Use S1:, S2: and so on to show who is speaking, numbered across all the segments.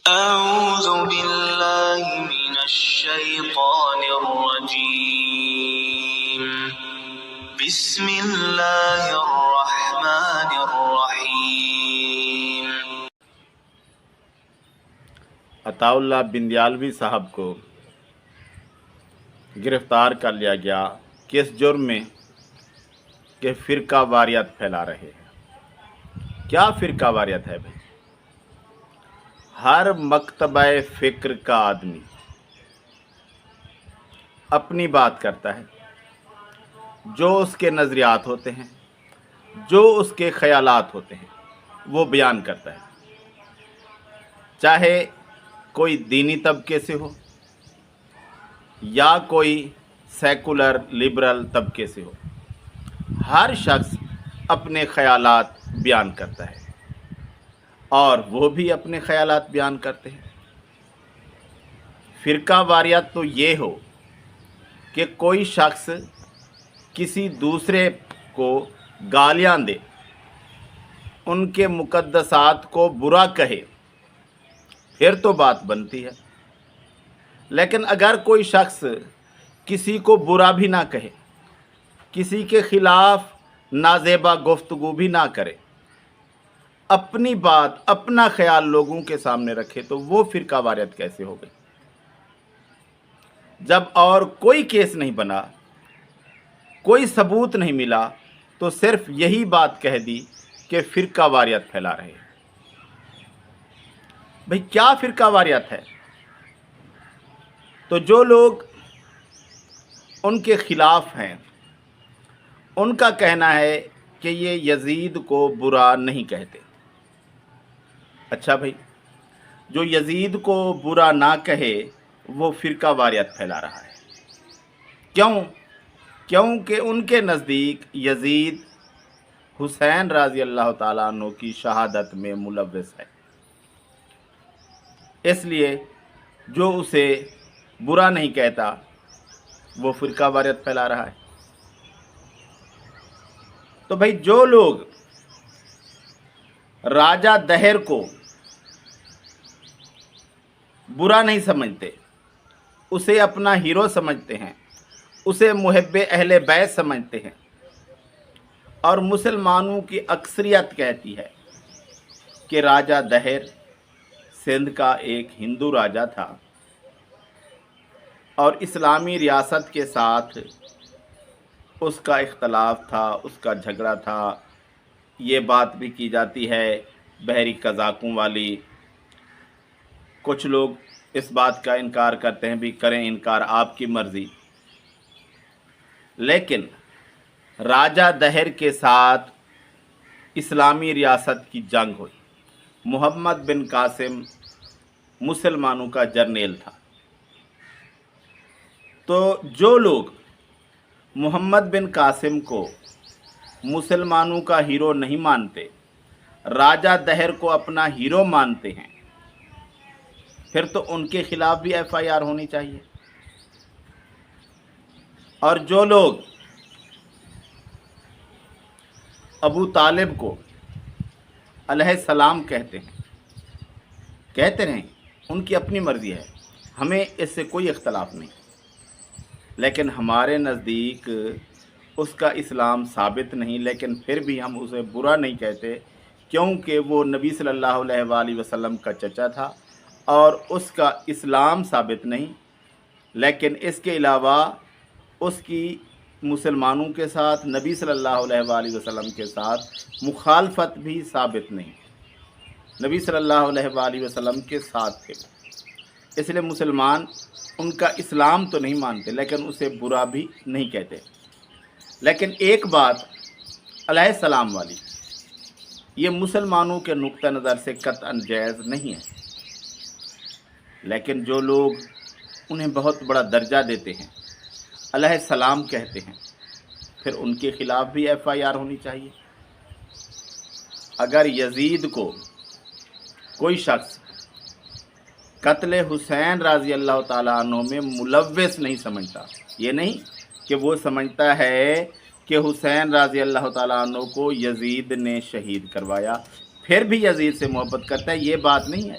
S1: أعوذ بالله من الشيطان الرجيم بسم الله الرحمن الرحیم۔
S2: عطا اللہ بندیالوی صاحب کو گرفتار کر لیا گیا کس جرم میں کہ فرقہ واریت پھیلا رہے ہیں۔ کیا فرقہ واریت ہے بھائی؟ ہر مکتبہ فکر کا آدمی اپنی بات کرتا ہے، جو اس کے نظریات ہوتے ہیں، جو اس کے خیالات ہوتے ہیں وہ بیان کرتا ہے، چاہے کوئی دینی طبقے سے ہو یا کوئی سیکولر لبرل طبقے سے ہو۔ ہر شخص اپنے خیالات بیان کرتا ہے اور وہ بھی اپنے خیالات بیان کرتے ہیں۔ فرقہ واریت تو یہ ہو کہ کوئی شخص کسی دوسرے کو گالیاں دے، ان کے مقدسات کو برا کہے، پھر تو بات بنتی ہے۔ لیکن اگر کوئی شخص کسی کو برا بھی نہ کہے، کسی کے خلاف نازیبا گفتگو بھی نہ کرے، اپنی بات اپنا خیال لوگوں کے سامنے رکھے، تو وہ فرقہ واریت کیسے ہو گئی؟ جب اور کوئی کیس نہیں بنا، کوئی ثبوت نہیں ملا، تو صرف یہی بات کہہ دی کہ فرقہ واریت پھیلا رہے ہیں۔ بھئی کیا فرقہ واریت ہے؟ تو جو لوگ ان کے خلاف ہیں، ان کا کہنا ہے کہ یہ یزید کو برا نہیں کہتے۔ اچھا بھائی، جو یزید کو برا نہ کہے وہ فرقہ واریت پھیلا رہا ہے۔ کیونکہ ان کے نزدیک یزید حسین رضی اللہ تعالیٰ عنہ کی شہادت میں ملوث ہے، اس لیے جو اسے برا نہیں کہتا وہ فرقہ واریت پھیلا رہا ہے۔ تو بھائی جو لوگ راجہ دہر کو برا نہیں سمجھتے، اسے اپنا ہیرو سمجھتے ہیں، اسے محب اہل بیت سمجھتے ہیں، اور مسلمانوں کی اکثریت کہتی ہے کہ راجہ دہر سندھ کا ایک ہندو راجہ تھا اور اسلامی ریاست کے ساتھ اس کا اختلاف تھا، اس کا جھگڑا تھا۔ یہ بات بھی کی جاتی ہے بحری قزاقوں والی۔ کچھ لوگ اس بات کا انکار کرتے ہیں، بھی کریں انکار، آپ کی مرضی۔ لیکن راجہ دہر کے ساتھ اسلامی ریاست کی جنگ ہوئی۔ محمد بن قاسم مسلمانوں کا جرنیل تھا۔ تو جو لوگ محمد بن قاسم کو مسلمانوں کا ہیرو نہیں مانتے، راجہ دہر کو اپنا ہیرو مانتے ہیں، پھر تو ان کے خلاف بھی ایف آئی آر ہونی چاہیے۔ اور جو لوگ ابو طالب کو علیہ السلام کہتے رہیں، ان کی اپنی مرضی ہے، ہمیں اس سے کوئی اختلاف نہیں، لیکن ہمارے نزدیک اس کا اسلام ثابت نہیں، لیکن پھر بھی ہم اسے برا نہیں کہتے، کیونکہ وہ نبی صلی اللہ علیہ وآلہ وسلم کا چچا تھا اور اس کا اسلام ثابت نہیں، لیکن اس کے علاوہ اس کی مسلمانوں کے ساتھ، نبی صلی اللہ علیہ وآلہ وسلم کے ساتھ مخالفت بھی ثابت نہیں۔ نبی صلی اللہ علیہ وآلہ وسلم کے ساتھ تھے، اس لیے مسلمان ان کا اسلام تو نہیں مانتے، لیکن اسے برا بھی نہیں کہتے۔ لیکن ایک بات علیہ السلام والی، یہ مسلمانوں کے نقطہ نظر سے قطعاً جائز نہیں ہے، لیکن جو لوگ انہیں بہت بڑا درجہ دیتے ہیں، علیہ السلام کہتے ہیں، پھر ان کے خلاف بھی ایف آئی آر ہونی چاہیے۔ اگر یزید کو کوئی شخص قتل حسین رضی اللہ تعالیٰ عنہ میں ملوث نہیں سمجھتا، یہ نہیں کہ وہ سمجھتا ہے کہ حسین رضی اللہ تعالیٰ عنہ کو یزید نے شہید کروایا، پھر بھی یزید سے محبت کرتا ہے، یہ بات نہیں ہے۔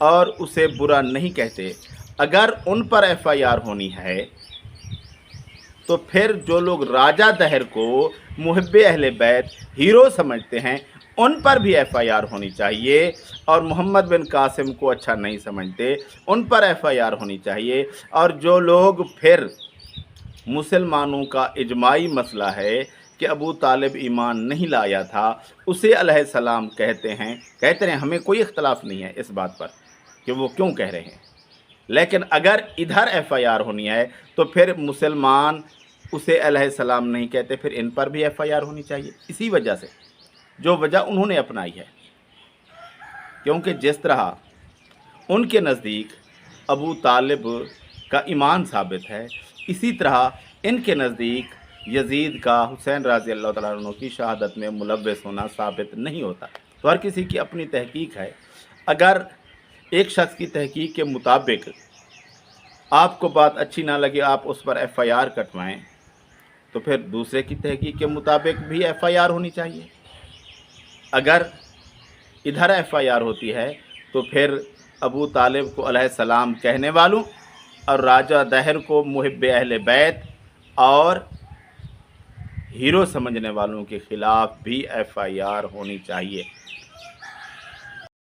S2: اور اسے برا نہیں کہتے، اگر ان پر FIR ہونی ہے تو پھر جو لوگ راجہ دہر کو محب اہل بیت ہیرو سمجھتے ہیں ان پر بھی FIR ہونی چاہیے، اور محمد بن قاسم کو اچھا نہیں سمجھتے ان پر FIR ہونی چاہیے، اور جو لوگ پھر مسلمانوں کا اجماعی مسئلہ ہے کہ ابو طالب ایمان نہیں لایا تھا اسے علیہ السلام کہتے ہیں ہمیں کوئی اختلاف نہیں ہے اس بات پر کہ وہ کیوں کہہ رہے ہیں، لیکن اگر ادھر FIR ہونی ہے تو پھر مسلمان اسے علیہ السلام نہیں کہتے، پھر ان پر بھی FIR ہونی چاہیے، اسی وجہ سے جو وجہ انہوں نے اپنائی ہے، کیونکہ جس طرح ان کے نزدیک ابو طالب کا ایمان ثابت ہے، اسی طرح ان کے نزدیک یزید کا حسین رضی اللہ تعالیٰ عنہ کی شہادت میں ملوث ہونا ثابت نہیں ہوتا۔ تو ہر کسی کی اپنی تحقیق ہے، اگر ایک شخص کی تحقیق کے مطابق آپ کو بات اچھی نہ لگے آپ اس پر FIR کٹوائیں تو پھر دوسرے کی تحقیق کے مطابق بھی FIR ہونی چاہیے۔ اگر ادھر FIR ہوتی ہے تو پھر ابو طالب کو علیہ السلام کہنے والوں اور راجہ دہر کو محب اہل بیت اور ہیرو سمجھنے والوں کے خلاف بھی FIR ہونی چاہیے۔